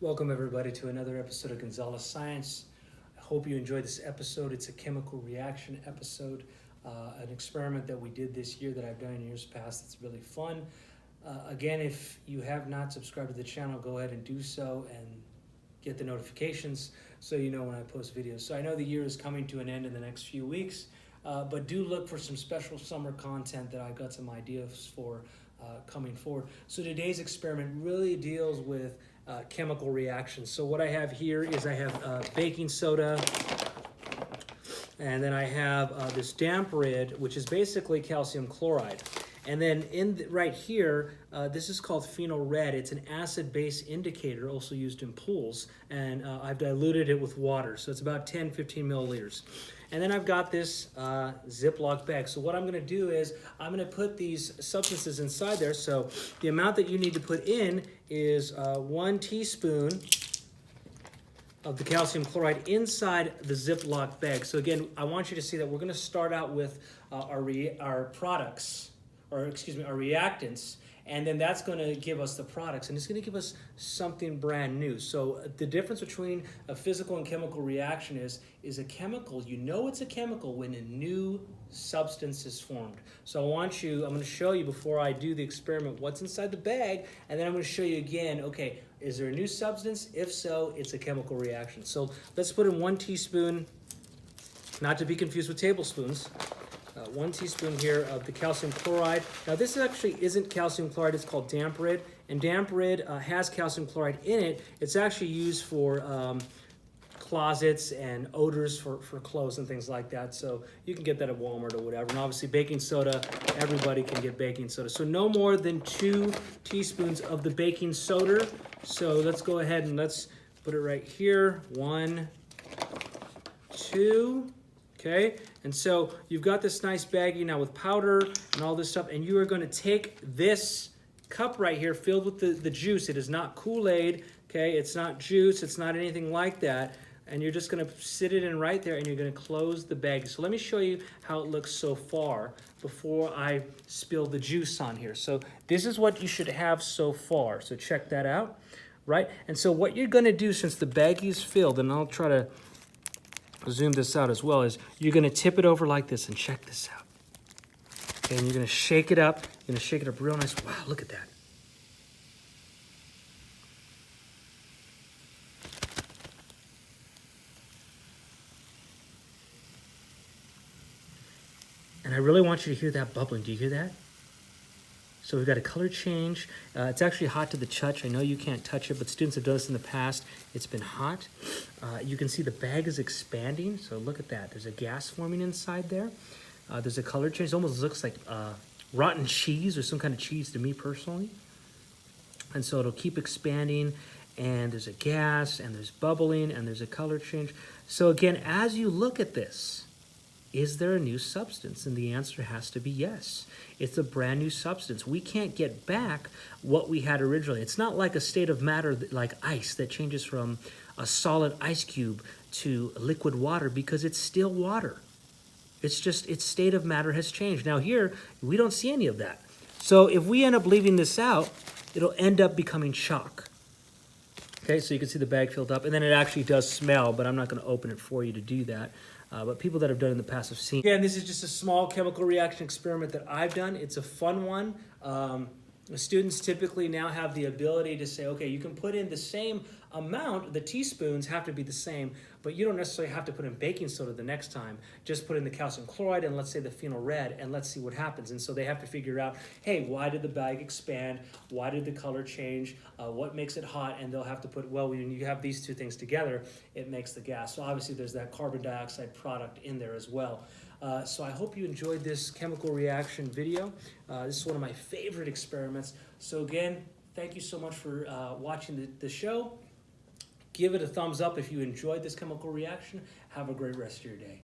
Welcome everybody to another episode of Gonzalez Science. I hope you enjoyed this episode. It's a chemical reaction episode, an experiment that we did this year that I've done in years past. It's really fun. Again, if you have not subscribed to the channel, go ahead and do so and get the notifications so you know when I post videos. So I know the year is coming to an end in the next few weeks, but do look for some special summer content that I've got some ideas for coming forward. So today's experiment really deals with chemical reactions. So what I have here is I have baking soda, and then I have this damp rid, which is basically calcium chloride. And then right here, this is called phenol red. It's an acid-base indicator, also used in pools, and I've diluted it with water. So it's about 10-15 milliliters. And then I've got this Ziploc bag. So what I'm gonna do is I'm gonna put these substances inside there. So the amount that you need to put in is 1 teaspoon of the calcium chloride inside the Ziploc bag. So again, I want you to see that we're gonna start out with our products, or excuse me, our reactants, and then that's going to give us the products, and it's going to give us something brand new. So the difference between a physical and chemical reaction is a chemical, you know it's a chemical when a new substance is formed. So I'm going to show you before I do the experiment what's inside the bag, and then I'm going to show you again, okay, is there a new substance? If so, it's a chemical reaction. So let's put in 1 teaspoon, not to be confused with tablespoons. 1 teaspoon here of the calcium chloride. Now this actually isn't calcium chloride, it's called damp rid, and damp rid has calcium chloride in it. It's actually used for closets and odors for clothes and things like that. So you can get that at Walmart or whatever. And obviously baking soda, everybody can get baking soda. So no more than 2 teaspoons of the baking soda. So let's go ahead and let's put it right here. 1, 2, okay? And so you've got this nice baggie now with powder and all this stuff, and you are going to take this cup right here filled with the juice. It is not Kool-Aid, okay? It's not juice. It's not anything like that. And you're just going to sit it in right there, and you're going to close the baggie. So let me show you how it looks so far before I spill the juice on here. So this is what you should have so far. So check that out, right? And so what you're going to do, since the baggie is filled, and I'll try to zoom this out as well, is you're going to tip it over like this, and check this out. Okay, and you're going to shake it up. You're going to shake it up real nice. Wow, look at that. And I really want you to hear that bubbling. Do you hear that? So we've got a color change. It's actually hot to the touch. I know you can't touch it, but students have done this in the past. It's been hot. You can see the bag is expanding. So look at that. There's a gas forming inside there. There's a color change. It almost looks like rotten cheese or some kind of cheese to me personally. And so it'll keep expanding, and there's a gas, and there's bubbling, and there's a color change. So again, as you look at this, is there a new substance? And the answer has to be yes. It's a brand new substance. We can't get back what we had originally. It's not like a state of matter like ice that changes from a solid ice cube to liquid water, because it's still water. It's just its state of matter has changed. Now here, we don't see any of that. So if we end up leaving this out, it'll end up becoming chalk. Okay, so you can see the bag filled up, and then it actually does smell, but I'm not going to open it for you to do that. But people that have done it in the past have seen. Again, this is just a small chemical reaction experiment that I've done. It's a fun one. The students typically now have the ability to say, okay, you can put in the same amount, the teaspoons have to be the same, but you don't necessarily have to put in baking soda the next time. Just put in the calcium chloride and let's say the phenol red, and let's see what happens. And so they have to figure out, hey, why did the bag expand? Why did the color change? What makes it hot? And they'll have to put, well, when you have these two things together, it makes the gas. So obviously there's that carbon dioxide product in there as well. So I hope you enjoyed this chemical reaction video. This is one of my favorite experiments. So again, thank you so much for watching the show. Give it a thumbs up if you enjoyed this chemical reaction. Have a great rest of your day.